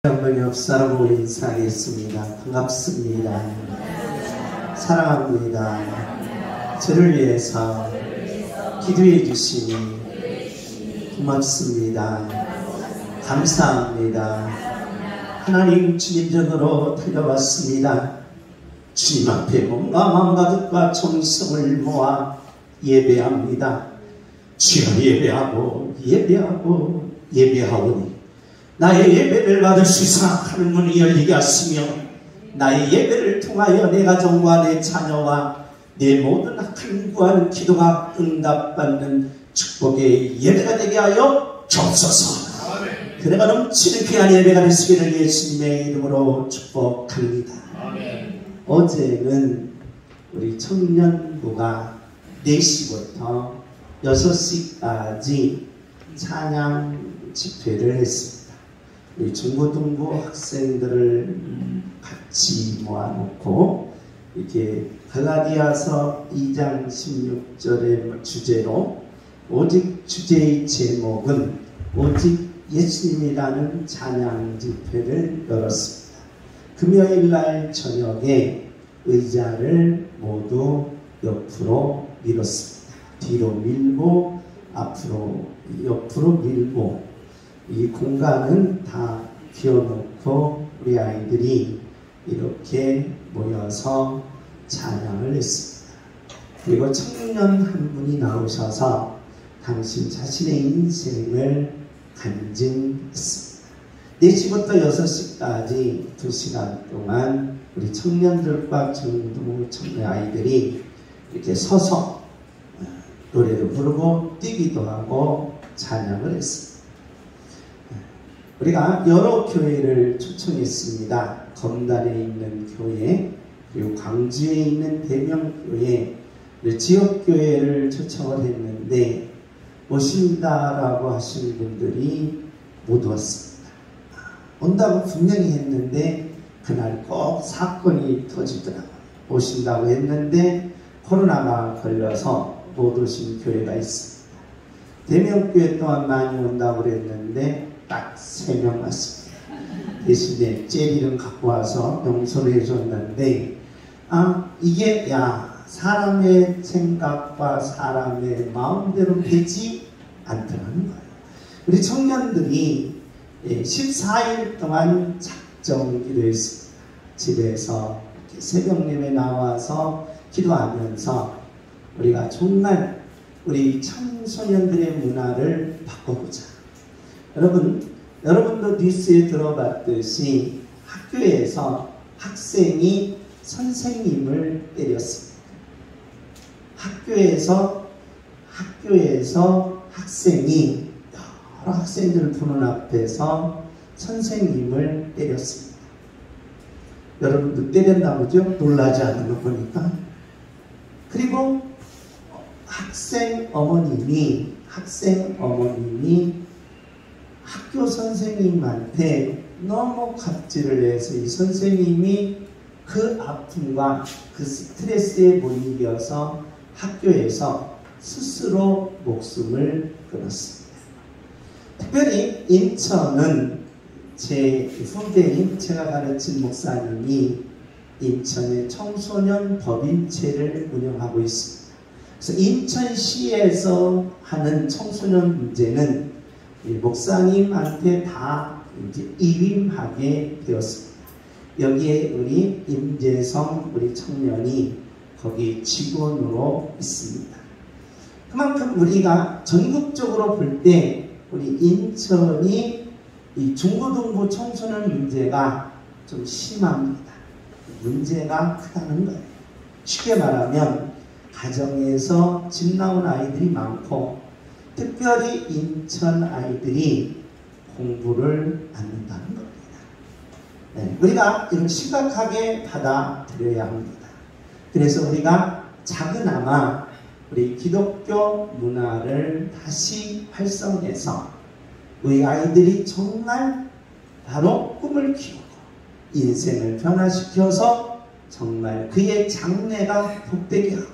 영광의 역사로 인사하겠습니다. 반갑습니다. 사랑합니다. 저를 위해서 기도해 주시니 고맙습니다. 감사합니다. 하나님 주님전으로 달려왔습니다. 주님 앞에 몸과 마음과 뜻과 정성을 모아 예배합니다. 주여 예배하오니 나의 예배를 받을 수 있어 하는 문이 열리게 하시며 나의 예배를 통하여 내 가정과 내 자녀와 내 모든 악한 구하는 기도가 응답받는 축복의 예배가 되게 하여 주옵소서. 그래가 넘치는 귀한 예배가 될 수 있기를 예수님의 이름으로 축복합니다. 어제는 우리 청년부가 4시부터 6시까지 찬양 집회를 했습니다. 우리 중고등부 학생들을 같이 모아놓고 이렇게 갈라디아서 2장 16절의 주제로 오직 주제의 제목은 오직 예수님이라는 찬양 집회를 열었습니다. 금요일날 저녁에 의자를 모두 옆으로 밀었습니다. 뒤로 밀고 앞으로 옆으로 밀고 이 공간은 다 비워놓고 우리 아이들이 이렇게 모여서 찬양을 했습니다. 그리고 청년 한 분이 나오셔서 당신 자신의 인생을 간증했습니다. 4시부터 6시까지 2시간 동안 우리 청년들과 중등 청년 아이들이 이렇게 서서 노래를 부르고 뛰기도 하고 찬양을 했습니다. 우리가 여러 교회를 초청했습니다. 검단에 있는 교회, 그리고 광주에 있는 대명교회, 지역교회를 초청을 했는데 오신다라고 하시는 분들이 못 왔습니다. 온다고 분명히 했는데 그날 꼭 사건이 터지더라고요. 오신다고 했는데 코로나가 걸려서 못 오신 교회가 있습니다. 대명교회 또한 많이 온다고 그랬는데 딱 3명 왔습니다. 대신에 젤리는 갖고 와서 용서를 해줬는데 이게 사람의 생각과 사람의 마음대로 되지 않더라는 거예요. 우리 청년들이 14일 동안 작정 기도했습니다. 집에서 새벽 예배 나와서 기도하면서 우리가 정말 우리 청소년들의 문화를 바꿔보자. 여러분도 뉴스에 들어봤듯이 학교에서 학생이 선생님을 때렸습니다. 학교에서 학생이 여러 학생들 보는 앞에서 선생님을 때렸습니다. 여러분도 때렸나 보죠? 놀라지 않는 거 보니까. 그리고 학생 어머님이 학교 선생님한테 너무 갑질을 해서 이 선생님이 그 아픔과 그 스트레스에 못 이겨서 학교에서 스스로 목숨을 끊었습니다. 특별히 인천은 제 후배인 제가 가르친 목사님이 인천의 청소년 법인체를 운영하고 있습니다. 그래서 인천시에서 하는 청소년 문제는 목사님한테 다 이제 이임하게 되었습니다. 여기에 우리 임재성 우리 청년이 거기 직원으로 있습니다. 그만큼 우리가 전국적으로 볼 때 우리 인천이 이 중고등부 청소년 문제가 좀 심합니다. 문제가 크다는 거예요. 쉽게 말하면 가정에서 집 나온 아이들이 많고 특별히 인천 아이들이 공부를 안 한다는 겁니다. 우리가 이걸 심각하게 받아들여야 합니다. 그래서 우리가 작은아마 우리 기독교 문화를 다시 활성해서 우리 아이들이 정말 바로 꿈을 키우고 인생을 변화시켜서 정말 그의 장래가 복되게 하고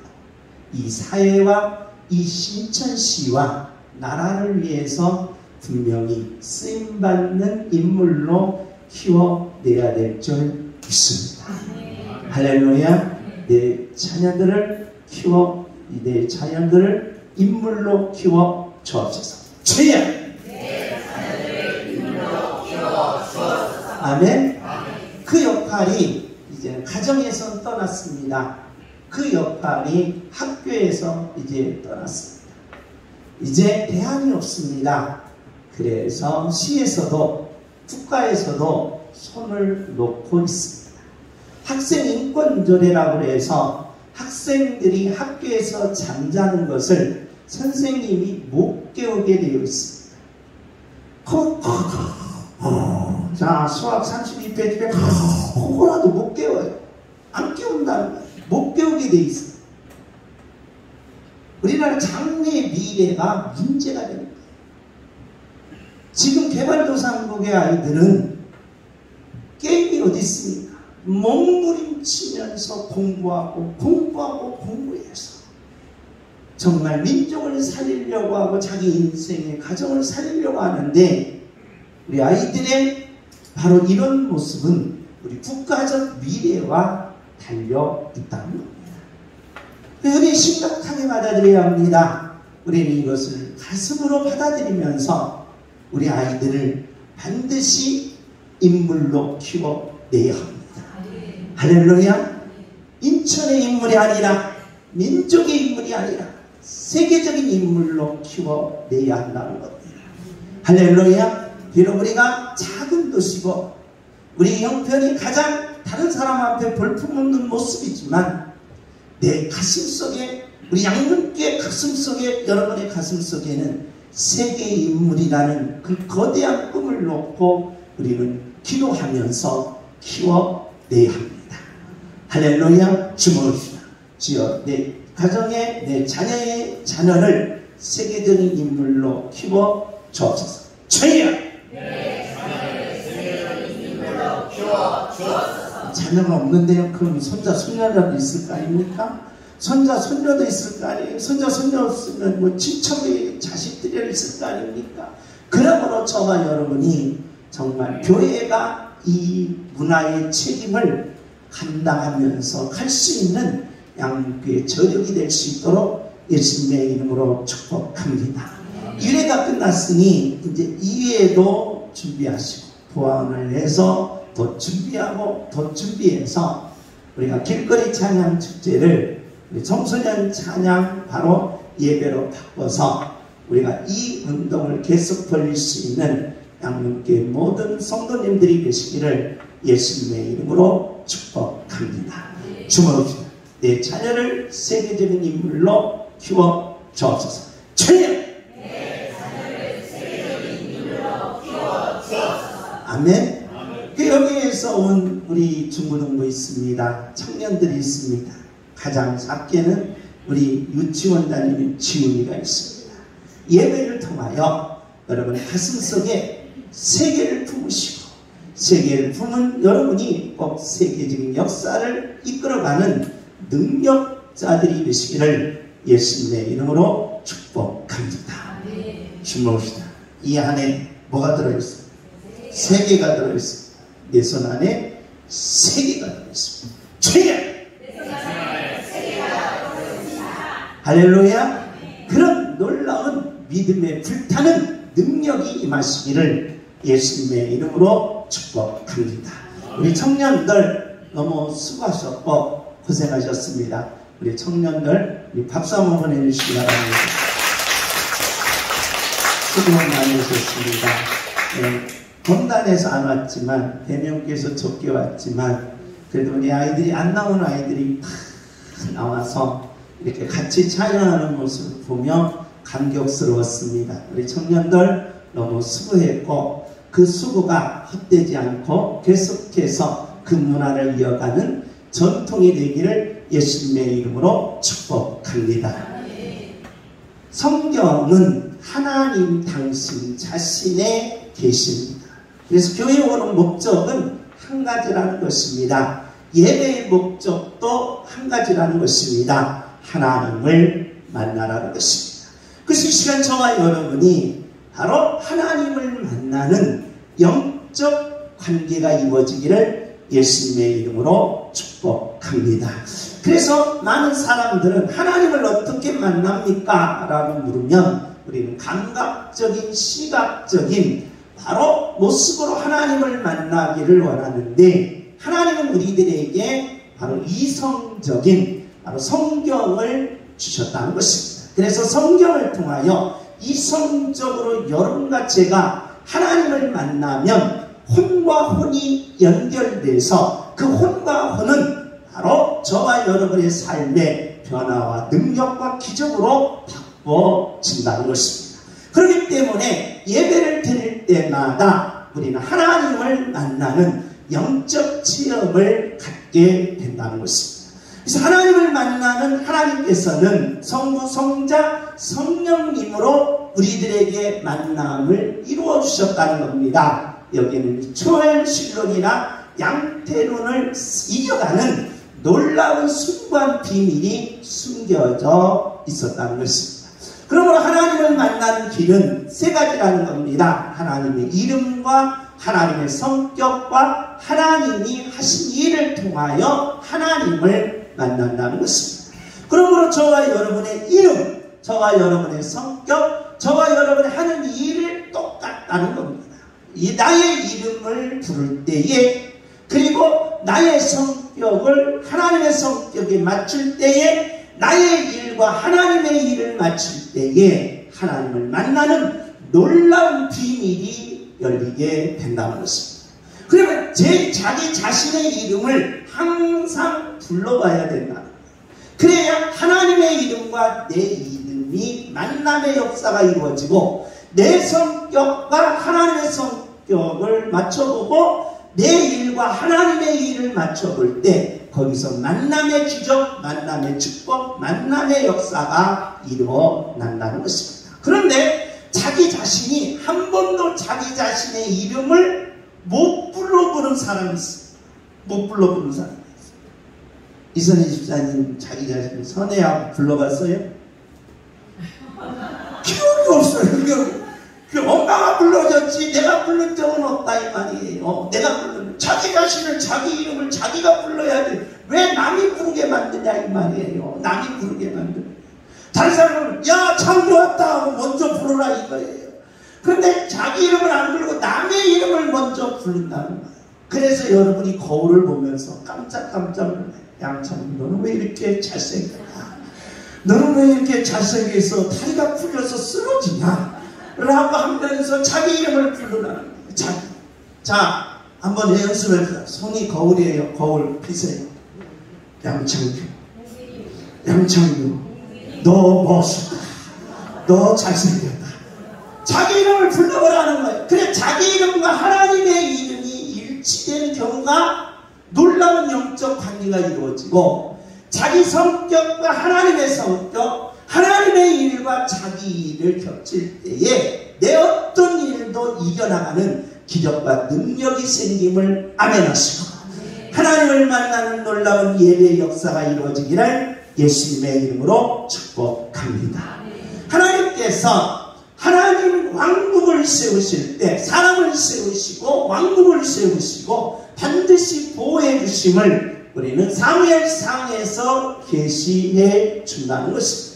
이 사회와 이 인천시와 나라를 위해서 분명히 쓰임받는 인물로 키워내야 될 줄 믿습니다. 할렐루야. 내 자녀들을 내 자녀들을 인물로 키워 주옵소서. 주여. 아멘. 그 역할이 이제 가정에서 떠났습니다. 그 역할이 학교에서 이제 떠났습니다. 이제 대안이 없습니다. 그래서 시에서도 국가에서도 손을 놓고 있습니다. 학생 인권조례라고 해서 학생들이 학교에서 잠자는 것을 선생님이 못 깨우게 되어 있습니다. 자, 수학 32페이지에 그거라도 못 깨워요. 안 깨운다는 거예요. 못 깨우게 돼 있어요. 우리나라 장래의 미래가 문제가 되는 거예요. 지금 개발도상국의 아이들은 게임이 어디 있습니까? 몸부림치면서 공부해서 정말 민족을 살리려고 하고 자기 인생의 가정을 살리려고 하는데 우리 아이들의 바로 이런 모습은 우리 국가적 미래와 달려 있다는 겁니다. 우리 심각하게 받아들여야 합니다. 우리는 이것을 가슴으로 받아들이면서 우리 아이들을 반드시 인물로 키워내야 합니다. 할렐루야. 인천의 인물이 아니라 민족의 인물이 아니라 세계적인 인물로 키워내야 한다는 겁니다. 할렐루야. 비록 우리가 작은 도시고 우리 형편이 가장 다른 사람 앞에 볼품없는 모습이지만 내 가슴속에 우리 양문교의 가슴속에 여러분의 가슴속에는 세계의 인물이라는 그 거대한 꿈을 놓고 우리는 기도하면서 키워내야 합니다. 할렐루야. 주목합시다. 주여 내 가정에 내 자녀의 자녀를 세계적인 인물로 키워 주옵소서. 주여. 자녀가 없는데요. 그럼 손자 손녀라도 있을 거 아닙니까? 손자 손녀도 있을 거 아니에요. 손자 손녀 없으면 뭐 친척의 자식들이 있을 거 아닙니까? 그러므로 저와 여러분이 정말 교회가 이 문화의 책임을 감당하면서 갈 수 있는 양육의 저력이 될 수 있도록 예수님의 이름으로 축복합니다. 1회가 끝났으니 이제 2회도 준비하시고 보완을 해서 더 준비하고 더 준비해서 우리가 길거리 찬양 축제를 우리 청소년 찬양 바로 예배로 바꿔서 우리가 이 운동을 계속 벌릴 수 있는 양문교회 모든 성도님들이 되시기를 예수님의 이름으로 축복합니다. 주목합시다. 내 자녀를 세계적인 인물로 키워 주옵소서. 찬양! 아멘. 그 여기에서 온 우리 중고등부 있습니다. 청년들이 있습니다. 가장 작게는 우리 유치원 다니는 지훈이가 있습니다. 예배를 통하여 여러분의 가슴속에 세계를 품으시고 세계를 품은 여러분이 꼭 세계적인 역사를 이끌어가는 능력자들이 되시기를 예수님의 이름으로 축복합니다. 주목합시다. 이 안에 뭐가 들어있어요? 세계가 들어있습니다. 내 손 안에 세계가 들어있습니다. 주여! 할렐루야! 그런 놀라운 믿음에 불타는 능력이 임하시기를 예수님의 이름으로 축복합니다. 우리 청년들 너무 수고하셨고 고생하셨습니다. 우리 청년들 우리 박수 한번 보내주시기 바랍니다. 수고 많이 하셨습니다. 네. 본단에서 안 왔지만 대명교에서 적게 왔지만 그래도 우리 아이들이 안 나오는 아이들이 팍 나와서 이렇게 같이 찬양하는 모습을 보며 감격스러웠습니다. 우리 청년들 너무 수고했고 그 수고가 헛되지 않고 계속해서 그 문화를 이어가는 전통이 되기를 예수님의 이름으로 축복합니다. 성경은 하나님 당신 자신의 계십니다. 그래서 교회 오는 목적은 한 가지라는 것입니다. 예배의 목적도 한 가지라는 것입니다. 하나님을 만나라는 것입니다. 그래서 이 시간 저와 여러분이 바로 하나님을 만나는 영적 관계가 이루어지기를 예수님의 이름으로 축복합니다. 그래서 많은 사람들은 하나님을 어떻게 만납니까? 라고 물으면 우리는 감각적인, 시각적인 바로 모습으로 하나님을 만나기를 원하는데, 하나님은 우리들에게 바로 이성적인 바로 성경을 주셨다는 것입니다. 그래서 성경을 통하여 이성적으로 여러분과 제가 하나님을 만나면 혼과 혼이 연결돼서 그 혼과 혼은 바로 저와 여러분의 삶의 변화와 능력과 기적으로 바꿔진다는 것입니다. 그렇기 때문에 예배를 드릴 때마다 우리는 하나님을 만나는 영적 체험을 갖게 된다는 것입니다. 그래서 하나님을 만나는 하나님께서는 성부, 성자, 성령님으로 우리들에게 만남을 이루어 주셨다는 겁니다. 여기는 초엘신론이나 양태론을 이겨가는 놀라운 순간 비밀이 숨겨져 있었다는 것입니다. 그러므로 하나님을 만나는 길은 세 가지라는 겁니다. 하나님의 이름과 하나님의 성격과 하나님이 하신 일을 통하여 하나님을 만난다는 것입니다. 그러므로 저와 여러분의 이름, 저와 여러분의 성격, 저와 여러분이 하는 일을 똑같다는 겁니다. 이 나의 이름을 부를 때에, 그리고 나의 성격을 하나님의 성격에 맞출 때에, 나의 일과 하나님의 일을 맞출 때에 하나님을 만나는 놀라운 비밀이 열리게 된다는 것입니다. 그러면 자기 자신의 이름을 항상 불러봐야 된다. 그래야 하나님의 이름과 내 이름이 만남의 역사가 이루어지고, 내 성격과 하나님의 성격을 맞춰보고 내 일과 하나님의 일을 맞춰볼 때 거기서 만남의 기적, 만남의 축복, 만남의 역사가 이루어난다는 것입니다. 그런데 자기 자신이 한 번도 자기 자신의 이름을 못 불러보는 사람이 있어요. 못 불러보는 사람이 있어요. 이선희 집사님 자기 자신을 선혜하고 불러봤어요? 기억이 없어요. 엄마가 불러줬지 내가 부른 적은 없다 이 말이에요. 내가 부른 자기 자신을, 자기 이름을 자기가 불러야지 왜 남이 부르게 만드냐 이 말이에요. 남이 부르게 만드냐. 다른 사람은 야 창조 왔다 하고 먼저 부르라 이거예요. 그런데 자기 이름을 안 부르고 남의 이름을 먼저 부른다는 거예요. 그래서 여러분이 거울을 보면서 깜짝깜짝 놀라요. 양참, 너는 왜 이렇게 잘생겼냐? 너는 왜 이렇게 잘생겨서 다리가 풀려서 쓰러지냐? 라고 하면서 자기 이름을 부르라는 거예요. 자, 한번 연습해보세요. 손이 거울이에요. 거울 피세요. 양창규, 너 멋있다. 너 잘생겼다. 자기 이름을 불러보라는 거예요. 그래, 자기 이름과 하나님의 이름이 일치되는 경우가 놀라운 영적 관계가 이루어지고, 자기 성격과 하나님의 성격, 하나님의 일과 자기 일을 겹칠 때에 내 어떤 일도 이겨나가는 기적과 능력이 생김을 아멘하시고, 하나님을 만나는 놀라운 예배의 역사가 이루어지기를 예수님의 이름으로 축복합니다. 하나님께서 하나님 왕국을 세우실 때 사람을 세우시고 왕국을 세우시고 반드시 보호해 주심을 우리는 사무엘상에서 계시해 준다는 것입니다.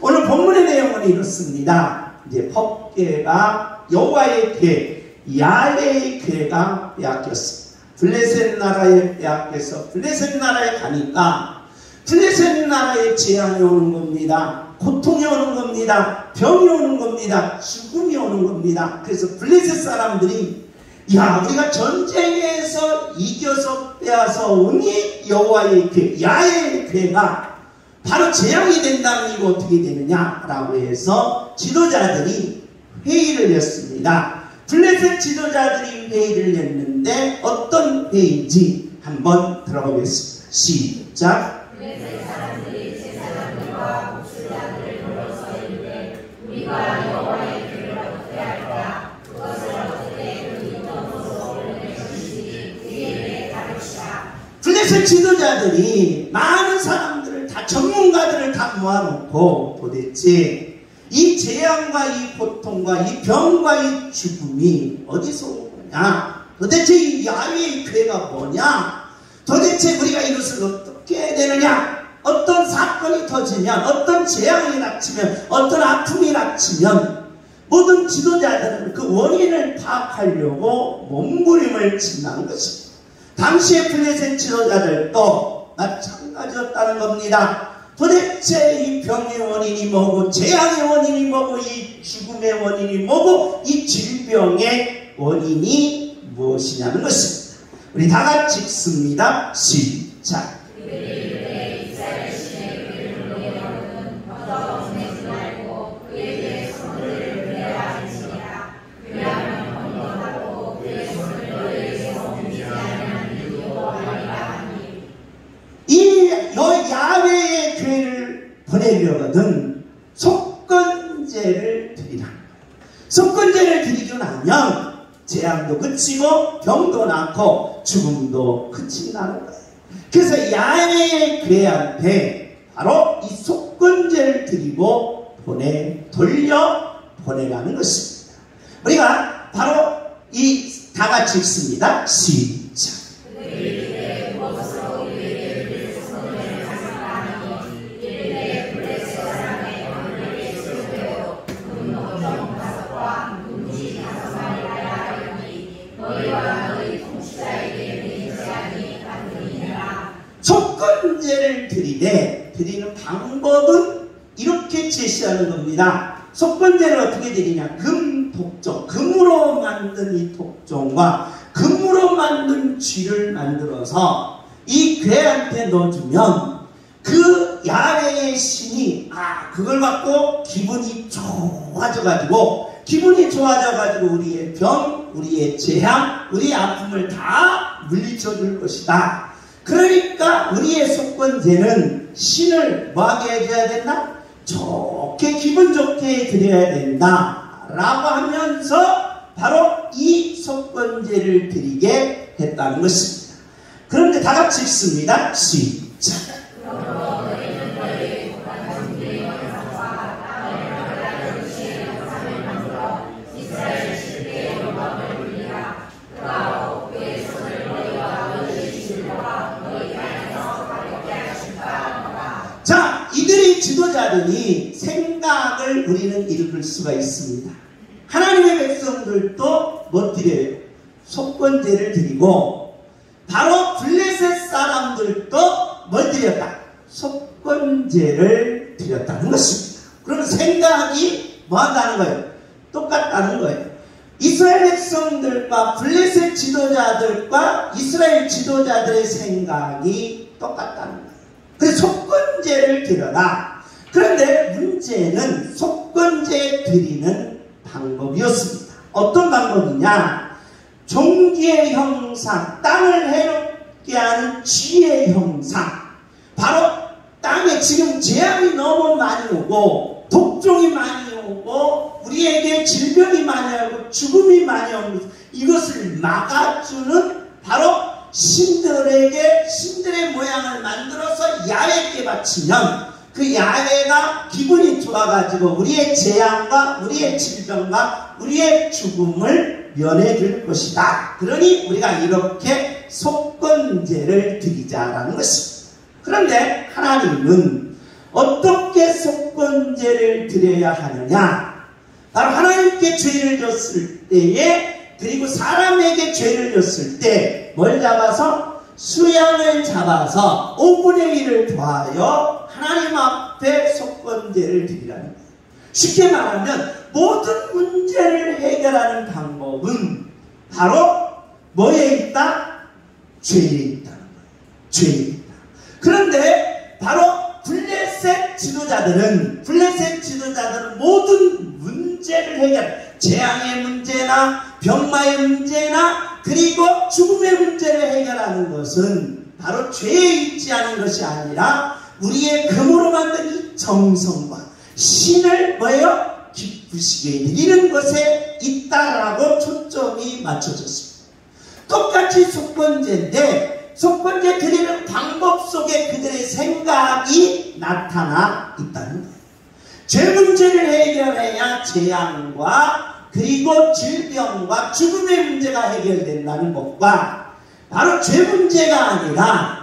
오늘 본문의 내용은 이렇습니다. 이제 법궤가 여호와의 궤, 야훼의 궤가 빼앗겼습니다. 블레셋 나라에 빼앗겨서 블레셋 나라에 가니까 블레셋 나라에 재앙이 오는 겁니다. 고통이 오는 겁니다. 병이 오는 겁니다. 죽음이 오는 겁니다. 그래서 블레셋 사람들이 야, 우리가 전쟁에서 이겨서 빼앗아 오니 여호와의 궤, 야훼의 궤가 바로 재앙이 된다면 이거 어떻게 되느냐라고 해서 지도자들이 회의를 했습니다. 블레셋 지도자들이 회의를 했는데 어떤 회의인지 한번 들어보겠습니다. 시작. 블레셋 사람들이 제 사람들과 목수자들을 불러서 이르되 우리가 여호와의 궤를 어떻게 할까? 그것을 어떻게 그 인도로 올려내시지 우리에게 가르치라. 블레셋 지도자들이 많은 사람들을 다 전문가들을 다 모아놓고 도대체 이 재앙과 이 고통과 이 병과 이 죽음이 어디서 온 거냐 도대체 이 야훼의 괴가 뭐냐? 도대체 우리가 이것을 어떻게 해야 되느냐? 어떤 사건이 터지면, 어떤 재앙이 닥치면, 어떤 아픔이 닥치면 모든 지도자들은 그 원인을 파악하려고 몸부림을 친다는 것입니다. 당시의 블레셋 지도자들도 마찬가지였다는 겁니다. 도대체 이 병의 원인이 뭐고, 재앙의 원인이 뭐고, 이 죽음의 원인이 뭐고, 이 질병의 원인이 무엇이냐는 것입니다. 우리 다 같이 읽습니다. 시작. 야훼의 괴를 보내려거든 속건제를 드리라. 속건제를 드리고 나면 재앙도 그치고 병도 낫고 죽음도 그친다는 거예요. 그래서 야훼의 괴한테 바로 이 속건제를 드리고 돌려 보내라는 것입니다. 우리가 바로 이 다 같이 읽습니다. 시작. 속건제를 드리는 방법은 이렇게 제시하는 겁니다. 속건제를 어떻게 드리냐? 독종, 금으로 만든 이 독종과 금으로 만든 쥐를 만들어서 이 괴한테 넣어주면 그 야훼의 신이 그걸 갖고 기분이 좋아져가지고 우리의 병, 우리의 재앙, 우리의 아픔을 다 물리쳐줄 것이다. 그러니까 우리의 속건제는 신을 뭐하게 해줘야 된다? 기분 좋게 드려야 된다 라고 하면서 바로 이 속건제를 드리게 했다는 것입니다. 그런데 다 같이 읽습니다. 시작. 자, 이들의 지도자들이 생각을 우리는 읽을 수가 있습니다. 하나님의 백성들도 뭐 드려요? 속건제를 드리고, 바로 블레셋 사람들도 뭘 드렸다? 속건제를 드렸다는 것입니다. 그러면 생각이 뭐 한다는 거예요? 똑같다는 거예요. 이스라엘 백성들과 블레셋 지도자들과 이스라엘 지도자들의 생각이 똑같다는 거예요. 그래서 속건제를 드려라. 그런데 문제는 속건제 드리는 방법이었습니다. 어떤 방법이냐? 종기의 형상, 땅을 해롭게 하는 쥐의 형상. 바로 땅에 지금 재앙이 너무 많이 오고, 독종이 많이 오고, 우리에게 질병이 많이 오고, 죽음이 많이 오고, 이것을 막아주는 바로 신들의 모양을 만들어서 야훼께 바치면 그 야훼가 기분이 좋아가지고 우리의 재앙과 우리의 질병과 우리의 죽음을 면해줄 것이다. 그러니 우리가 이렇게 속건제를 드리자라는 것입니다. 그런데 하나님은 어떻게 속건제를 드려야 하느냐? 바로 하나님께 죄를 졌을 때에, 그리고 사람에게 죄를 졌을 때 뭘 잡아서? 수양을 잡아서 5분의 1을 더하여 하나님 앞에 속건제를 드리라는 거예요. 쉽게 말하면 모든 문제를 해결하는 방법은 바로 뭐에 있다? 죄에 있다는 거예요. 죄에 있다. 그런데 바로 블레셋 지도자들은 모든 문제를 재앙의 문제나 병마의 문제나 그리고 죽음의 문제를 해결하는 것은 바로 죄에 있지 않은 것이 아니라 우리의 금으로 만든 이 정성과 신을 기쁘시게 드리는 것에 있다라고 초점이 맞춰졌습니다. 똑같이 속건제인데 속건제 드리는 방법 속에 그들의 생각이 나타나 있다는 거예요. 죄 문제를 해결해야 재앙과 그리고 질병과 죽음의 문제가 해결된다는 것과 바로 죄 문제가 아니라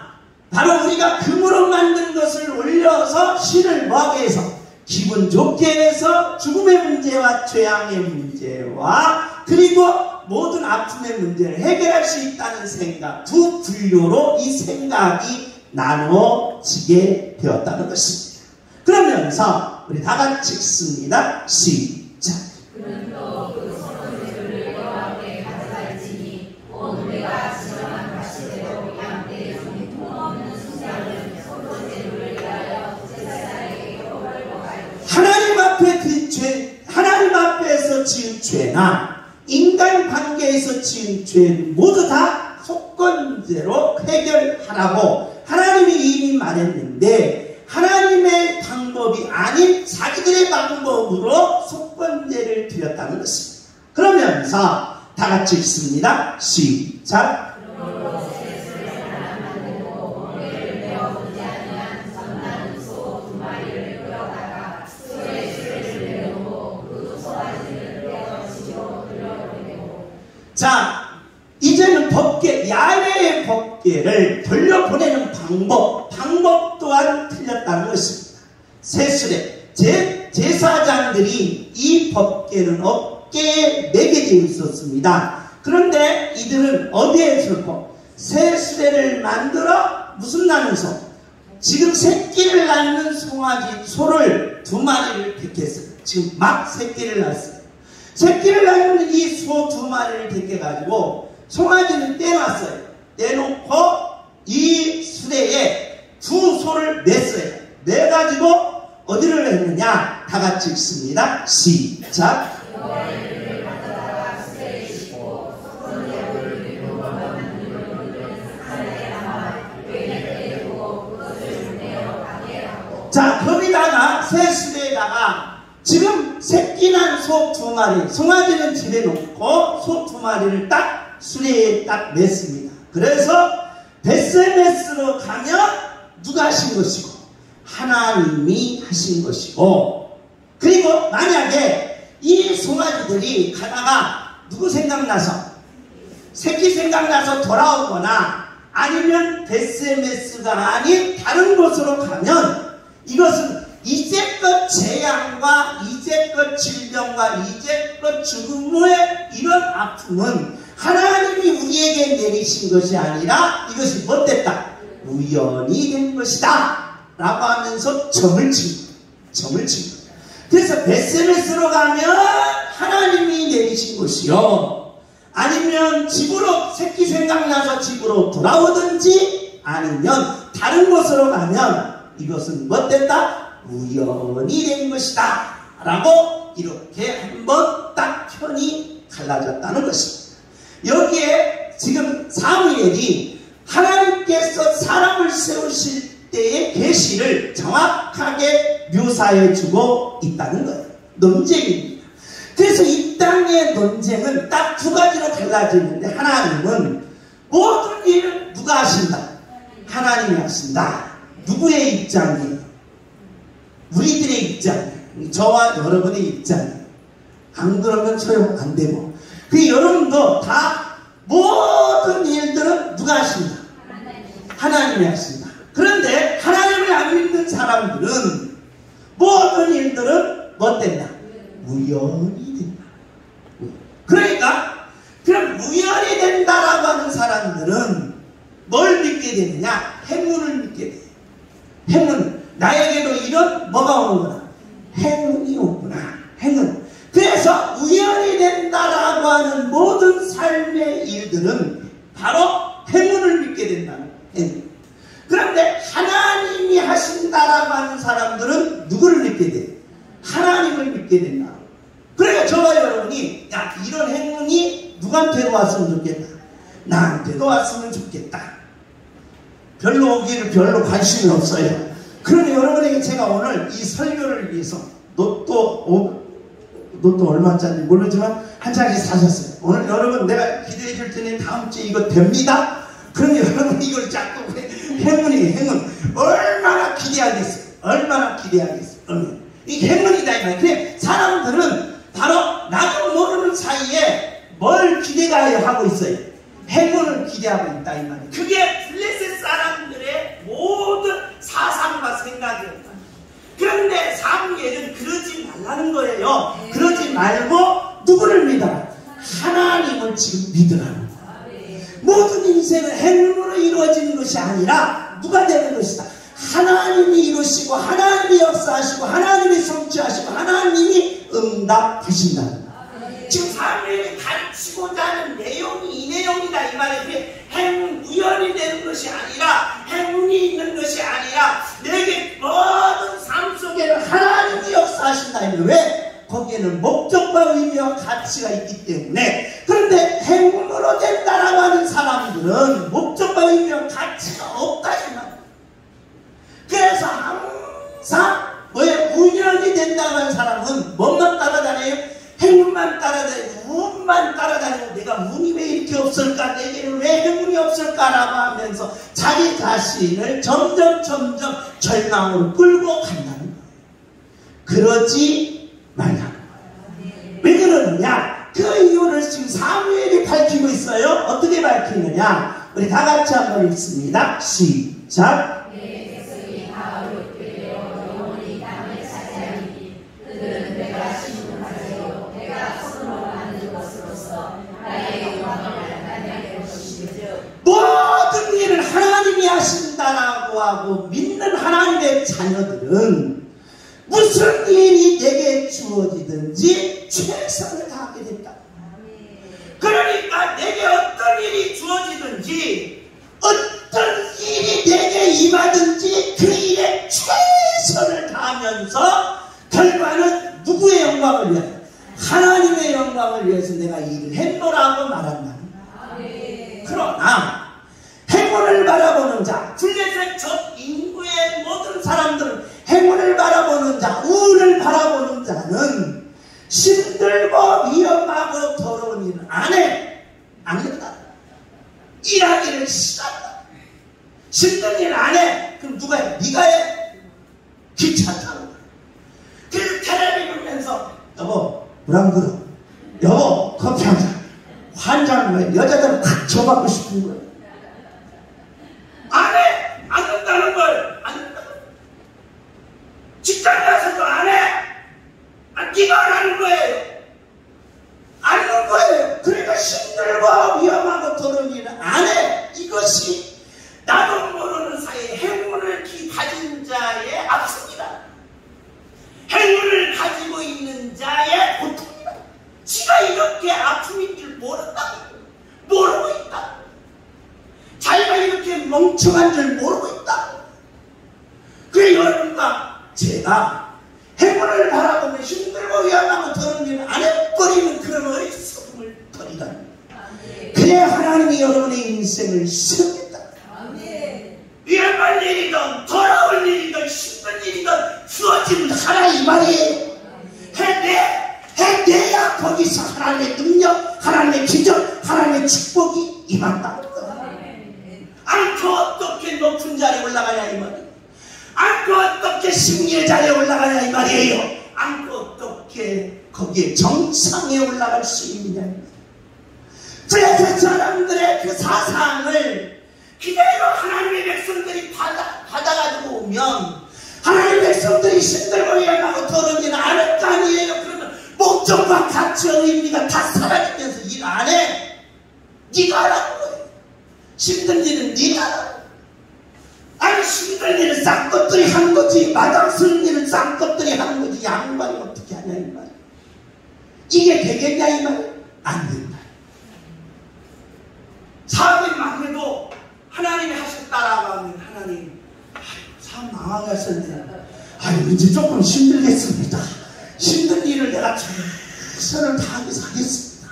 바로 우리가 금으로 만든 것을 올려서 신을 먹게 해서 기분 좋게 해서 죽음의 문제와 죄악의 문제와 그리고 모든 아픔의 문제를 해결할 수 있다는 생각, 두 분류로 이 생각이 나눠지게 되었다는 것입니다. 그러면서 우리 다 같이 읽습니다. 시작. 그는 또 그 소원제를 여호와께 가져갈지니 온 우리가 지정한 가시대로 양떼의 손톱없는 순장을 소원제를 위하여 제사장에게 여호와를 알고 하나님 앞에 그 죄, 하나님 앞에서 지은 죄나 인간 관계에서 지은 죄는 모두 다 속건제로 해결하라고 하나님이 이미 말했는데 하나님의 방법이 아닌 자기들의 방법으로 속건제를 드렸다는 것입니다. 그러면서 다 같이 읽습니다. 시작. 자, 이제는 법궤, 야외의 법궤를 돌려보내는 방법 또한 틀렸다는 것입니다. 세술에 제사장들이 이 법궤는 어깨에 매겨져 있었습니다. 그런데 이들은 어디에 슬퍼? 새수레를 만들어 무슨 낳는 소? 지금 새끼를 낳는 송아지 소를 2마리를 택했어요. 지금 막 새끼를 낳았어요. 새끼를 낳는 이 소 2마리를 택해가지고 송아지는 떼놨어요. 떼놓고 이 수레에 2소를 냈어요. 내가지고 어디를 했느냐? 다 같이 읽습니다. 시작. 자, 거기다가 새 수레에다가 지금 새끼 난 소 2마리, 송아지는 집에 놓고 소 2마리를 딱 수레에 딱 맸습니다. 그래서 베스메스로 가면 누가 하신 것이고 하나님이 하신 것이고, 그리고 만약에 이 송아지들이 가다가 누구 생각나서 새끼 생각나서 돌아오거나 아니면 베스메스가 아닌 다른 곳으로 가면 이것은 이제껏 재앙과 이제껏 질병과 이제껏 죽음의 이런 아픔은 하나님이 우리에게 내리신 것이 아니라 이것이 못됐다, 우연이 된 것이다 라고 하면서 점을 친 거예요. 그래서 베스메스로 가면 하나님이 내리신 것이요, 아니면 집으로 새끼 생각나서 집으로 돌아오든지 아니면 다른 곳으로 가면 이것은 못됐다, 우연이 된 것이다 라고 이렇게 한번 딱 편이 갈라졌다는 것입니다. 여기에 지금 사무엘이 하나님께서 사람을 세우실 때의 계시를 정확하게 묘사해 주고 있다는 거예요. 논쟁입니다. 그래서 이 땅의 논쟁은 딱 2가지로 갈라지는데, 하나님은 모든 일을 누가 하신다? 하나님이 하신다. 누구의 입장이에요? 우리들의 입장이에요. 저와 여러분의 입장이에요. 안 그러면 소용 안 되고, 그 여러분도 다 모든 일들은 누가 하신다? 하나님이 하신다. 그런데 하나님을 안 믿는 사람들은 모든 일들은 뭐 된다? 우연이 된다. 그러니까 그럼 우연이 된다라고 하는 사람들은 뭘 믿게 되느냐? 행운을 믿게 돼요. 행운. 나에게도 이런 뭐가 오는구나? 행운이 오구나. 행운. 그래서 우연이 된다라고 하는 모든 삶의 일들은 바로 행운을 믿게 된다는 행운. 그런데 하나님이 하신다라고 하는 사람들은 누구를 믿게 돼요? 하나님을 믿게 된다. 그러니까 저와 여러분이 야, 이런 행운이 누구한테도 왔으면 좋겠다, 나한테도 왔으면 좋겠다, 별로 오기를 별로 관심이 없어요. 그러니 여러분에게 제가 오늘 이 설교를 위해서 로또 얼마짜리 모르지만 한 장씩 사셨어요. 오늘 여러분 내가 기대해 줄 테니 다음 주에 이거 됩니다. 그러니 여러분 이걸 자꾸 행운 얼마나 기대하겠어요. 얼마나 기대하겠어요. 이게 행운이다 이 말이에요. 사람들은 바로 나도 모르는 뭘 기대하고 있어요? 행운을 기대하고 있다 이 말이에요. 그게 블레셋 사람들의 모든 사상과 생각이었다. 그런데 사무엘은 그러지 말라는 거예요. 그러지 말고 누구를 믿어라? 하나님을 지금 믿으라는 거예요. 모든 인생은 행운으로 이루어지는 것이 아니라 누가 되는 것이다? 하나님이 이루시고 하나님이 역사하시고 하나님이 성취하시고 하나님이 응답하신다는 거예요. 지금 사무엘이 가르치고자 하는 내용이 이 내용이다 이 말이에요. 그게 행운 우연이 되는 것이 아니라 행운이 있는 것이 아니라 내게 모든 삶 속에는 하나님이 역사하신다. 왜? 거기에는 목적과 의미와 가치가 있기 때문에. 그런데 행운으로 된다라고 하는 사람들은 목적과 의미와 가치가 없다지만, 그래서 항상 우연이 된다고 하는 사람은 뭐만 따라다녀요? 행운만 따라다니고 운만 따라다니고 내가 운이 왜 이렇게 없을까? 내게는 왜 행운이 없을까라고 하면서 자기 자신을 점점 절망으로 끌고 간다는 거예요. 그러지 말라는 거예요. 왜 그러느냐? 그 이유를 지금 사무엘이 밝히고 있어요. 어떻게 밝히느냐? 우리 다 같이 한번 읽습니다. 시작. 모든 일을 하나님이 하신다라고 하고 믿는 하나님의 자녀들은 무슨 일이 내게 주어지든지 최선을 다하게 된다. 그러니까 내게 어떤 일이 주어지든지 어떤 일이 내게 임하든지 그 일에 최선을 다하면서 결과는 누구의 영광을 위해서? 하나님의 영광을 위해서 내가 일을 했노라고 말한다. 그러나 행운을 바라보는 자, 블레셋 전 인구의 모든 사람들은 행운을 바라보는 자, 운을 바라보는 자는 힘들고 위험하고 더러운 일은 안 했다. 일하기를 싫어한다. 힘든 일 안 해. 그럼 누가 해? 네가 해. 귀찮다는 거야. 그래서 텔레비전 보면서 여보 물 안 끓여, 여보 커피 한 잔, 환장한 거예요. 여자들은 탁 줘받고 싶은 거예요. 안 해! 안 한다는 걸! 안 한다는 걸! 직장 가서도 안 해! 네가 안 하는 거예요! 안 하는 거예요! 그러니까 힘들고 위험하고 더러운 일은 안 해! 이것이 나도 모르는 사이에 행운을 가진 자의 악습니다. 행운을 가지고 있는 자의 고통입니다. 지가 이렇게 아픔인 줄 모른다고, 모르고 있다. 자기가 이렇게 멍청한 줄 모르고 있다. 그래 여러분과 제가 행운을 바라보면 힘들고 위험하고 더러운 일을 안 해버리는 그런 어리석음을 버리다. 그래야 하나님이 여러분의 인생을 세우겠다. 위험한 일이든 더러운 일이든 힘든 일이든 주어지면 하라 이 말이에요. 해내야 거기서 하나님의 능력, 하나님의 기적, 하나님의 축복이 임한다. 않고 어떻게 높은 자리에 올라가냐 이 말이에요. 않고 어떻게 승리의 자리에 올라가냐 이 말이에요. 않고 어떻게 거기에 정상에 올라갈 수 있느냐. 그래서 사람들의 그 사상을 그대로 하나님의 백성들이 받아가지고 오면 하나님의 백성들이 힘들고 위험하고 더러운 일은 안 할 거 아니에요. 그러면 목적과 가치와 의미가 다 사라지면서 일 안 해. 네가 하라는 거예요. 힘든 일은 네가 하라고. 아니 힘든 일은 쌍것들이 하는 거지, 마당스러운 일은 쌍것들이 하는 거지, 양반이 어떻게 하냐 이 말. 이게 되겠냐 이 말. 안 된다. 사업이 망해도 하나님이 하셨다라고 하면 하나님 사업 망하게 하셨네. 아유 이제 조금 힘들겠습니다. 힘든 일을 내가 최선을 다해서 하겠습니다.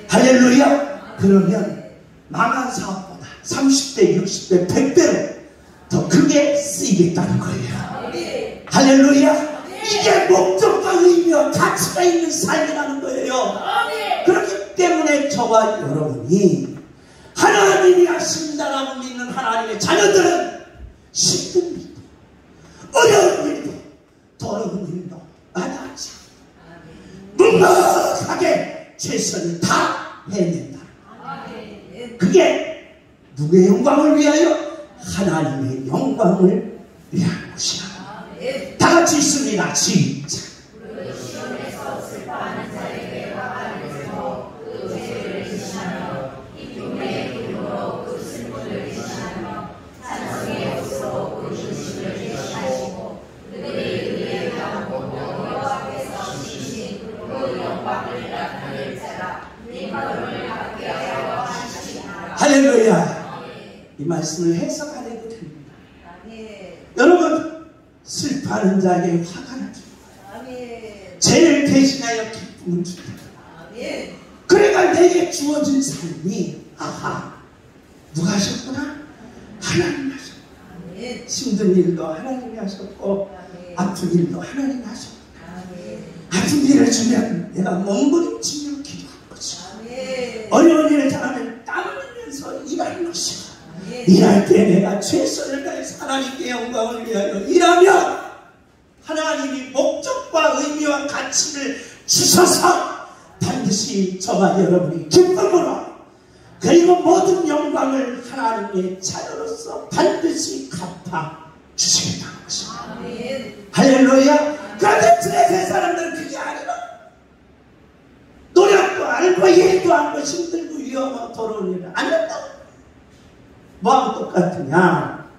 할렐루야. 그러면 망한 사업보다 30배, 60배, 100배로 더 크게 쓰이겠다는 거예요. 할렐루야. 이게 목적과 의미와 가치가 있는 삶이라는 거예요. 그렇기 때문에 저와 여러분이 하나님이 하신다라고 믿는 하나님의 자녀들은 힘든 일도 어려운 일도 더러운 일도 마다하지 묵묵하게 최선을 다 해낸다. 그게 누구의 영광을 위하여? 하나님의 영광을 위한 것이야. 다 같이 있습니다. 시작. 시온에서 슬퍼하는 자에게 화가 내서 그 죄를 대신하며 기쁨의 기쁨으로 그 슬픔을 대신하며 찬송의 옷으로 그 진심을 대신하시고 그들이 의에 가운데 여호와께서 지으신 그 영광을 나타낼 자라 네 마음을 갖게 하여 하시니라. 할렐루야. 이 말씀을 해석 안 해도 됩니다. 여러분, 슬퍼하는 자에게 화가 나죠. 죄를 대신하여 기쁨을 준다. 그러니까 내게 주어진 삶이, 아하, 누가 하셨구나? 하나님이 하셨구나. 힘든 일도 하나님이 하셨고 아픈 일도 하나님이 하셨구나. 아픈 일을 주면 내가 몸부림치며 기도한 거죠. 어려운 일을 당하면 땀 흘리면서 일하는 것이고, 일할 때 내가 최선을 다해서 하나님께 영광을 위하여 일하며 하나님이 목적과 의미와 가치를 주셔서 반드시 저와 여러분이 기쁨으로, 그리고 모든 영광을 하나님의 자녀로서 반드시 갚아 주시겠다는 것입니다. 할렐루야. 그런데 트레스의 사람들은 그게 아니라 노력도 알고 일도 하고 힘들고 위험하고 더러운 일을 안 한다고. 뭐하고 똑같으냐?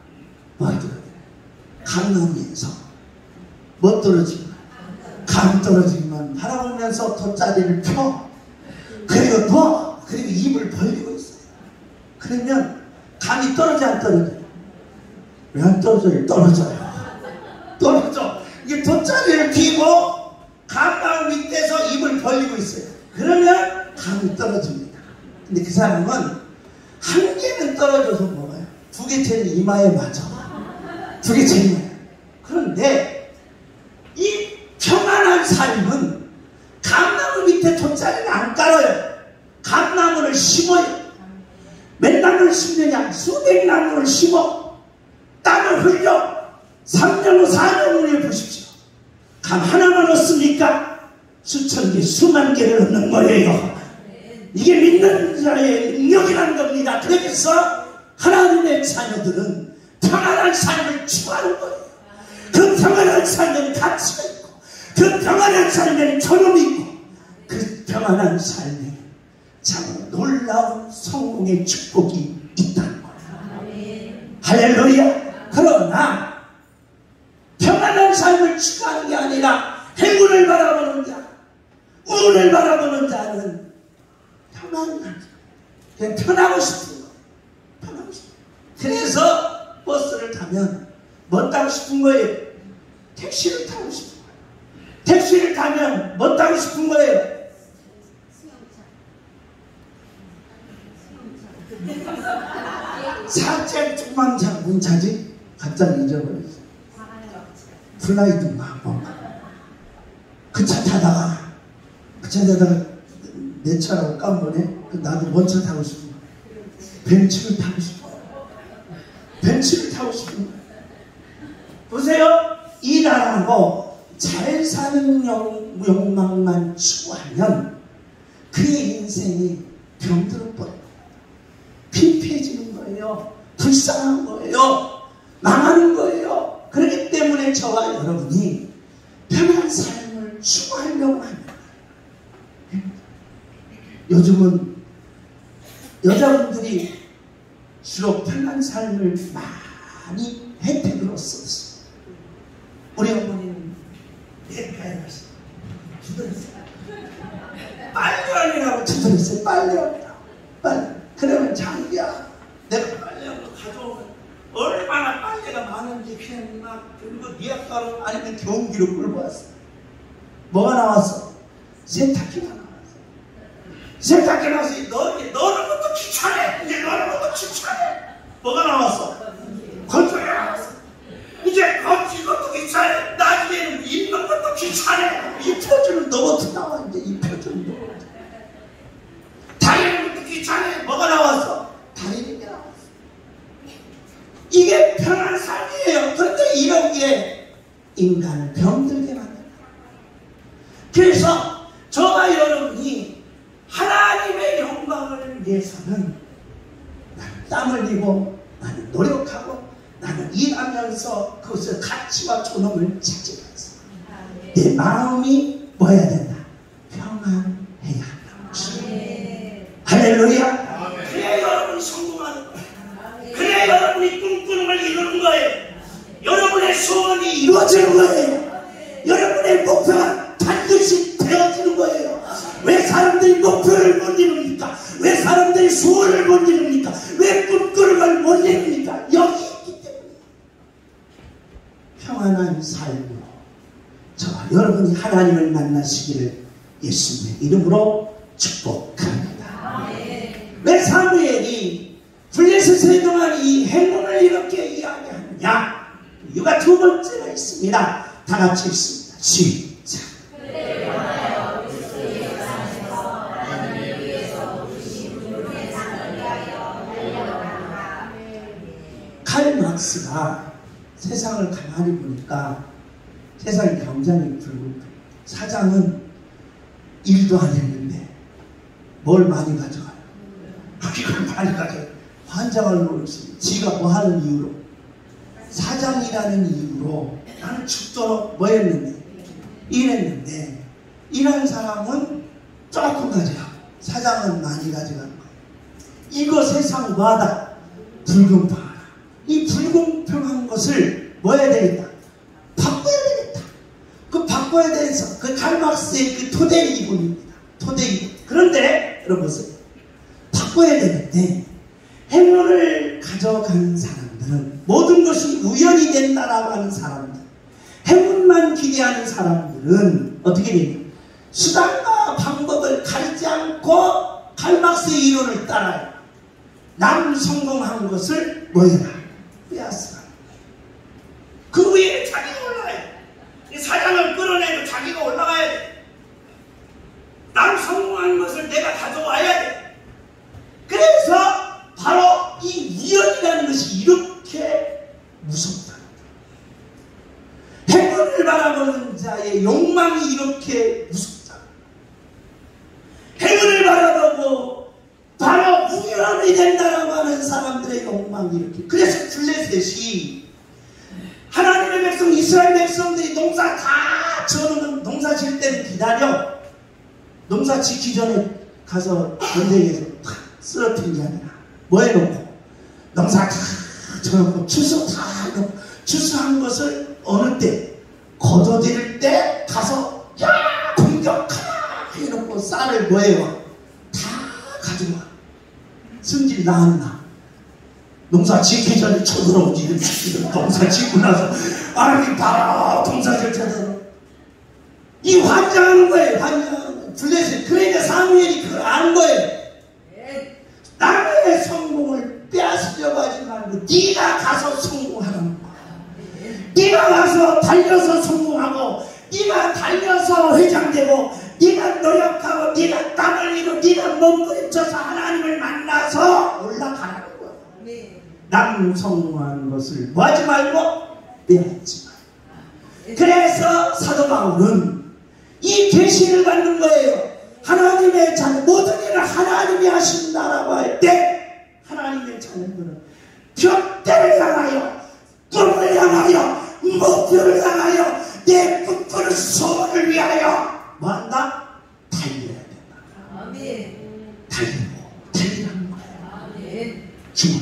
감나무에서 뭐 떨어지면, 감 떨어지면 바라보면서 돗자리를 펴. 그리고 입을 벌리고 있어요. 그러면 감이 떨어져 안 떨어져? 왜 안 떨어져요? 떨어져. 이게 돗자리를 피고 감나무 밑에서 입을 벌리고 있어요. 그러면 감이 떨어집니다. 근데 그 사람은 한 개는 떨어져서 먹어요. 두 개째는 이마에 맞아. 두 개째 이마에. 그런데 이 평안한 삶은 감나무 밑에 돗자리를 안 깔아요. 감나무를 심어요. 몇 나무를 심느냐? 수백 나무를 심어 땀을 흘려 3년 후 4년 후에 보십시오. 감 하나만 얻습니까? 수천 개, 수만 개를 얻는 거예요. 이게 믿는 자의 능력이라는 겁니다. 그래서 하나님의 자녀들은 평안한 삶을 추구하는 거예요. 그 평안한 삶에는 가치가 있고, 그 평안한 삶에는 존엄이 있고, 그 평안한 삶에 참 놀라운 성공의 축복이 있다는 거예요. 할렐루야. 그러나 평안한 삶을 추구하는 게 아니라 행운을 바라보는 자, 운을 바라보는 자는 그냥 편하고 싶은 거. 편하고 싶은 거. 그래서 버스를 타면 뭐 타고 싶은 거예요? 택시를 타고 싶은 거예요. 택시를 타면 뭐 타고 싶은 거예요? 사제 조망차 문차지? 갑자기 잊어버렸어. 플라이드인가 뭔가. 그 차 타다가 내 차라고 깜보네. 나도 뭔 차 타고 싶은 거야. 벤츠를 타고 싶어. 벤츠를 타고 싶은 거야. 보세요. 일하고 잘 사는 욕망만 추구하면 그의 인생이 병들어 버려요. 피폐해지는 거예요. 불쌍한 거예요. 망하는 거예요. 그렇기 때문에 저와 여러분이 편한 삶을 추구하려고 합니다. 요즘은 여자분들이 주로 편한 삶을 많이 혜택으로 썼어요. 우리 어머니는 예가에 가서 두드렸어요. 빨래하느라고 두드렸어요. 빨래하느라고. 그러면 장기야, 내가 빨래하고 가져오면 얼마나 빨래가 많은지 그냥 막 그리고 미약가루 아니면 경기로 끌고 왔어. 뭐가 나왔어? 세탁기가 나왔어. 세탁기 나와서 너는 것도 귀찮아. 이제 너는 것도 귀찮아. 뭐가 나왔어? 건조기 나왔어. 이제 이것도 귀찮아. 나중에는 입는 것도 귀찮아. 이 표준은 너부터 나와. 이제 이 표준은 너부터. 다리는 것도 귀찮아. 뭐가 나왔어? 다리는 게 나왔어. 이게 편한 삶이에요. 그런데 이런 게 인간을 병들게 만든다. 그래서 저와 여러분이 위해서는 나는 땀 흘리고 나는 노력하고 나는 일하면서 그것을 가치와 존엄을 찾으면서 내 마음이 뭐 해야 된다? 평안해야 한다. 할렐루야. 그래야 여러분이 성공하는 거예요. 그래야 여러분이 꿈꾸는 걸 이루는 거예요. 여러분의 소원이 이루어지는 거예요. 여러분의 목표가 반드시 되어지는 거예요. 왜 사람들이 목표를 못 이룹니까? 왜 사람들이 소원을 못 이룹니까? 왜 꿈꾸는 걸 못 이룹니까? 여기 있기 때문에. 평안한 삶으로 저와 여러분이 하나님을 만나시기를 예수님의 이름으로 축복합니다. 왜 사무엘이 블레셋에 동안 이 행운을 이렇게 이야기하느냐? 이유가 두 번째가 있습니다. 다 같이 읽습니다. 시작. 칼 막스가 세상을 가만히 보니까 세상이 굉장히 불공평. 사장은 일도 안 했는데 뭘 많이 가져가요? 이걸 많이 가져가요. 환장을 놓습니다. 지가 뭐 하는 이유로? 사장이라는 이유로 나는 죽도록 뭐 했는데? 일했는데 일한 사람은 조금 가져가고 사장은 많이 가져가는 거예요. 이거 세상 뭐하다? 불공평하다. 이 불공평한 것을 뭐 해야 되겠다? 바꿔야 되겠다. 그 바꿔야 돼서 그 칼막스의 그 토대이군입니다. 토대이군. 그런데 여러분 바꿔야 되는데 행운을 가져가는 사람들은 모든 것이 우연이 된다라고 하는 사람들, 행운만 기대하는 사람들은 어떻게 되냐? 수단과 방법을 가리지 않고 칼막스의 이론을 따라요. 남 성공한 것을 뭐해라? 빼앗으라. 그 위에 자기가 올라가야 돼. 사장을 끌어내도 자기가 올라가야 돼. 남 성공한 것을 내가 가져와야 돼. 그래서 바로 이 우연이라는 것이 이렇게 무섭다. 행운을 바라보는 자의 욕망이 이렇게 무섭다. 행운을 바라보고 바로 우연이 된다라고 하는 사람들의 욕망이 이렇게. 그래서 블레셋이 하나님의 백성 이스라엘 백성들이 농사 다 지어놓으면 농사 지을 때는 기다려. 농사 짓기 전에 가서 전쟁에서 탁 쓰러뜨린 게 아니라 뭐 해놓고 농사 다 지어놓고 추수 다 해놓고 추수한 것을 어느 때 거둬들일 때 가서 야 공격하라 해놓고 쌀을 뭐해요? 다 가져와. 승질 나왔나? 농사 짓기 전에 쳐들어오지. 이런 새끼들 농사 짓고 나서 아니 바로 농사 질 찾아서 이 환장하는 거예요. 환장하는 거예요. 블레셋. 그러니까 사무엘이 그걸 아는 거예요. 남의 성공을 빼앗으려고 하지 말고 네가 가서 성공하라는 거야. 네가 가서 달려서 성공하고 네가 달려서 회장되고 네가 노력하고 네가 땀 흘리고 네가 몸부림쳐서 하나님을 만나서 올라가라는 거야. 남 성공하는 것을 뭐 하지 말고 빼앗지 말고. 그래서 사도 바울은 이 계시를 받는 거예요. 하나님의 자녀, 모든 일을 하나님이 하신다라고 할 때 하나님의 자녀들은 벽대를 향하여 꿈을 향하여 목표를 향하여 내 꿈꾸는 소원을 위하여 뭐한다? 달려야 된다. 달리라는 거야. 주님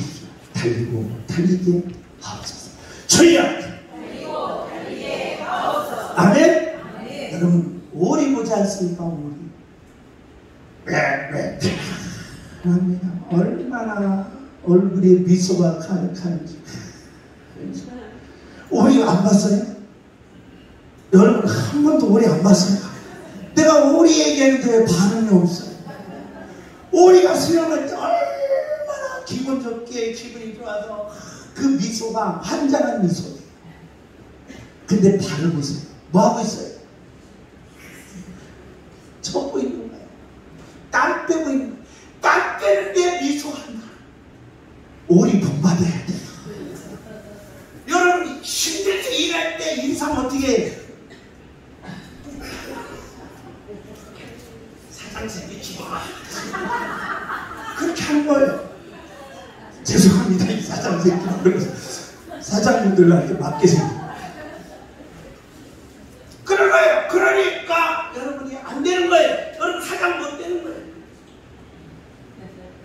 달리고 달리게 하옵소서. 주여 달리고 달리게 하옵소서. 아멘. 여러분 오리 보지 않습니까? 오리. 합니다. 얼마나 얼굴에 미소가 가득한지. 오리 안 봤어요? 여러분 한 번도 오리 안 봤어요? 내가 오리 얘기했는데 왜 반응이 없어요? 오리가 수영할 때 얼마나 기분 좋게 기분이 좋아서 그 미소가 환장한 미소예요. 근데 발을 보세요. 뭐하고 있어요? 쳐고 있는 거예요. 땀 빼고 있는 거예요. 땀 빼는데 미소한다. 오리 본받아야 돼요. 여러분 힘들게 일할 때 인상 어떻게 해요? 사장 새끼 집어라. 그렇게 한 거예요. 죄송합니다. 이 사장 새끼는. 그래서 사장님들한테 맡기세요. 그런 거예요. 그러니까 여러분이 안 되는 거예요. 여러분 사장 못 되는 거예요.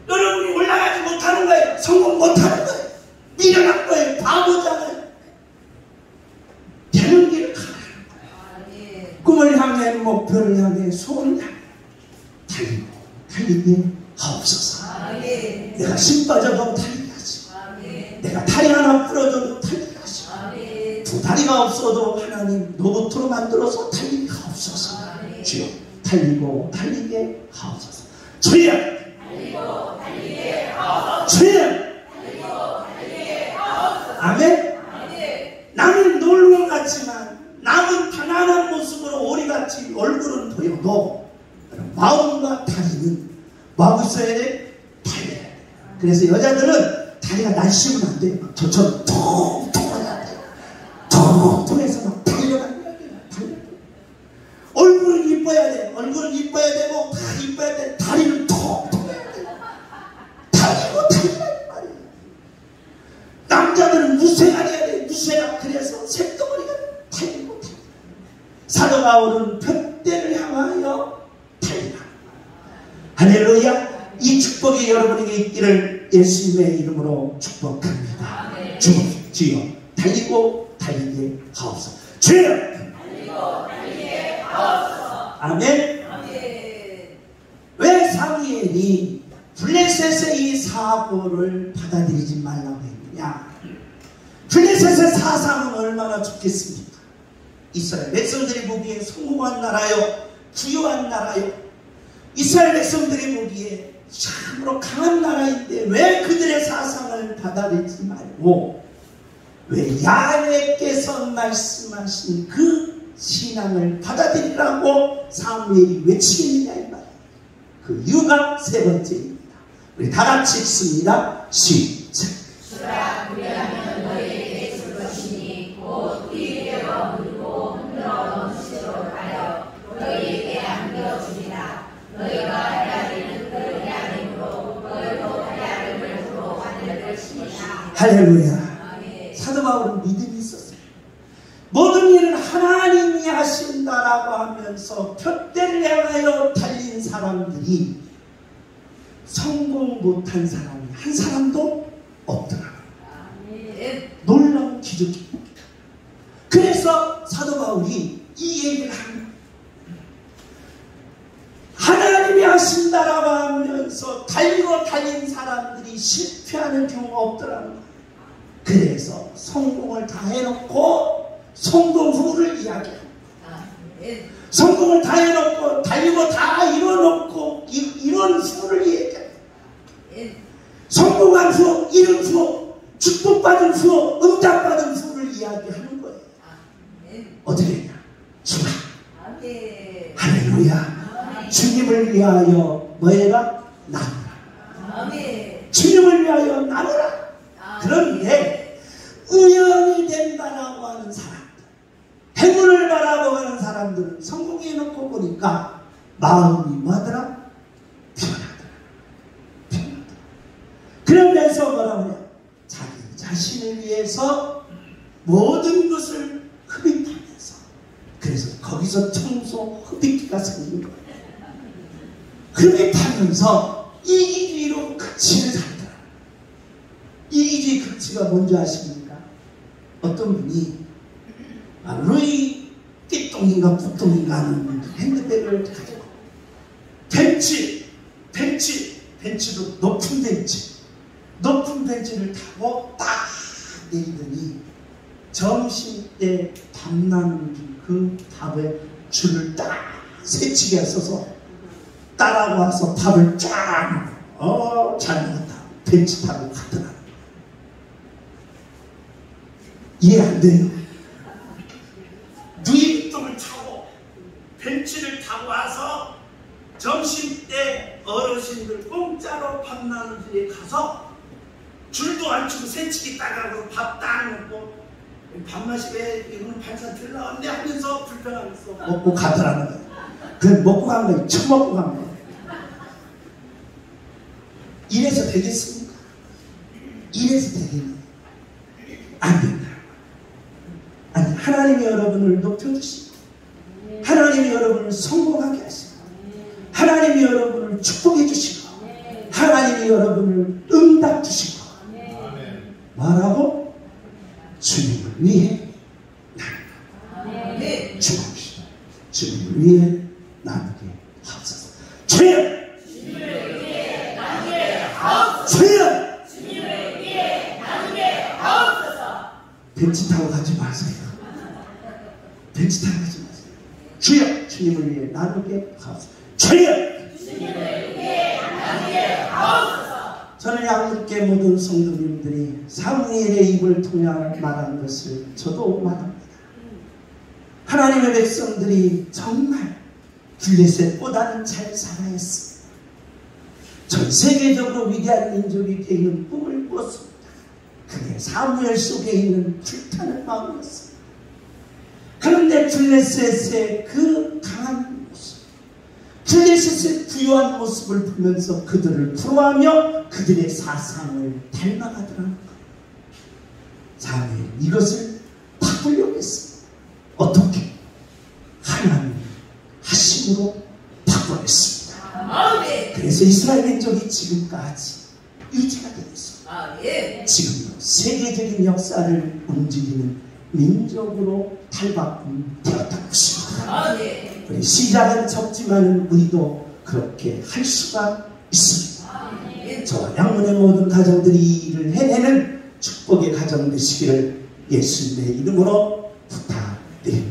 여러분이 올라가지 못하는 거예요. 성공 못하는 거예요. 미련한 거예요. 바보잖아요. 되는 길을 가라는 거예요. 꿈을 향해, 목표를 향해, 소원을 향해 달리고 달리게 하옵소서. 내가 심 빠져도 달리게 하시고, 내가 다리 하나 부러져도 달리게 하시고, 두 다리가 없어도 하나님 로봇으로 만들어서 달리게 하옵소서. 주여 달리고 달리게 하옵소서. 주여 달리고 달리게 하옵소서. 주여 달리고 달리게 하옵소서. 아멘. 남은 놀고 같지만 남은 편안한 모습으로 오리같이 얼굴은 보여도 마음과 다리는 마음을 써야 돼. 달려야 돼. 그래서 여자들은 다리가 날씨면 안 돼. 저처럼 통통해야 돼. 통통해서 막 달려가야 돼. 얼굴은 이뻐야 돼. 얼굴은 이뻐야 되고 다 이뻐야 돼. 다리는 통통해야 돼. 달리고 달리라는 말이에요. 남자들은 무쇠가 돼야 돼. 무쇠가. 그래서 쇳덩어리가 달리고 달리고. 사도 바울은 푯대를 향하여 달리라. 할렐루야. 이 축복이 여러분에게 있기를 예수님의 이름으로 축복합니다. 주여 달리고 달리게 하옵소서. 주여 달리고 달리게 하옵소서. 아멘. 왜 사무엘이 블레셋의 이 사고를 받아들이지 말라고 했느냐? 블레셋의 사상은 얼마나 좋겠습니까? 이스라엘 백성들이 보기에 성공한 나라요, 부유한 나라요, 이스라엘 백성들이 보기에 참으로 강한 나라인데 왜 그들의 사상을 받아들이지 말고 왜 야훼께서 말씀하신 그 신앙을 받아들이라고 사무엘이 외치겠느냐 이 말이에요. 그 이유가 세 번째입니다. 우리 다 같이 읽습니다. 시작. 주라 그리하면 너희에게 줄 것이니 곧 이리로 물고 흔들어 넘치도록 하여 너희에게 안겨주리라. 너희가 헤아리는 그 헤아림으로 너희도 헤아림을 주로 받을 것이니라. 할렐루야. 사도 바울은 믿음이 있었어요. 모든 일을 하나님이 하신다라고 하면서 푯대를 향하여 달린 사람들이 성공 못한 사람이 한 사람도 없더라고요. 놀라운 기적입니다. 그래서 사도 바울이 이 얘기를 합니다. 하나님이 하신다라고 하면서 달리고 달린 사람들이 실패하는 경우가 없더라는 거예요. 그래서 성공을 다 해놓고 성공 후를 이야기합니다. 성공을 다 해놓고 달리고 다 이뤄놓고 이런 후를 얘기합니다. 성공한 후, 이룬 후, 축복받은 후, 응답받은 후를 이야기하는 거예요. 어떻게 했냐? 주라. 할렐루야. 주님을 위하여 뭐해라? 나누라. 주님을 위하여 나누라. 그런데 우연히 된다라고 하는 사람들, 행운을 바라보는 사람들은 성공해놓고 보니까 마음이 뭐하더라? 편하더라. 그러면서 뭐라고 해요? 자기 자신을 위해서 모든 것을 흡입하면서, 그래서 거기서 청소 흡입기가 생긴 거예요. 흡입하면서 이기주의로 극치를 살더라. 이기주의 극치가 뭔지 아십니까? 어떤 분이 루이 띠똥인가 뿌똥인가 하는 핸드백을 가지고 벤츠도 높은 벤츠를 타고 딱 내리더니 점심때 밥 나누는 그 밥에 줄을 딱 세치게 써서 따라고 와서 밥을 쫙 잘 먹었다. 벤츠 타고 갔더라. 이해 안 돼요? 루이비통을 타고 벤츠를 타고 와서 점심때 어르신들 공짜로 밥 나누는 데에 가서 줄도 안 치고 새치기 따가고 밥 딱 먹고 밥맛이 왜 이거는 반찬 나왔네 하면서 불편하면서 먹고 가더라는 거예요. 그 먹고 간 거예요. 처먹고 간 거예요. 이래서 되겠습니까? 이래서 되겠나요? 안 된다. 아니, 하나님이 여러분을 높여주시고 하나님이 여러분을 성공하게 하시고 하나님이 여러분을 축복해 주시고 하나님이 여러분을 응답 주시고 뭐라고? 주님을 위해 나누게 주옵시다. 주님을 위해 나누게 하옵소서. 주여! 주님을 위해 나누게 하옵소서. 주여! 주님을 위해 나누게 하옵소서. 벤치 타고 가지 마세요. 벤치 타고 가지 마세요. 주여! 주님을 위해 나누게 하옵소서. 주여! 주님을 위해 나누게 하옵소서. 저는 양육계 모든 성도님들이 사무엘의 입을 통해 말한 것을 저도 말합니다. 하나님의 백성들이 정말 블레셋보다는 잘 살아야 했습니다. 전 세계적으로 위대한 민족이 되는 꿈을 꾸었습니다. 그게 사무엘 속에 있는 불타는 마음이었습니다. 그런데 블레셋의 그 강한 모습, 블레셋의 부유한 모습을 보면서 그들을 부러워하며 그들의 사상을 닮아가더라는 거예요. 사무엘이 이것을 바꾸려고 했습니다. 어떻게? 하나님 하심으로 바꿔냈습니다. 그래서 이스라엘 민족이 지금까지 유지가 되고 있습니다. 지금도 세계적인 역사를 움직이는 민족으로 탈바꿈되었다고 했습니다. 우리 시작은 적지만 우리도 그렇게 할 수가 있습니다. 저와 양문의 모든 가정들이 이 일을 해내는 축복의 가정 되시기를 예수님의 이름으로 부탁드립니다.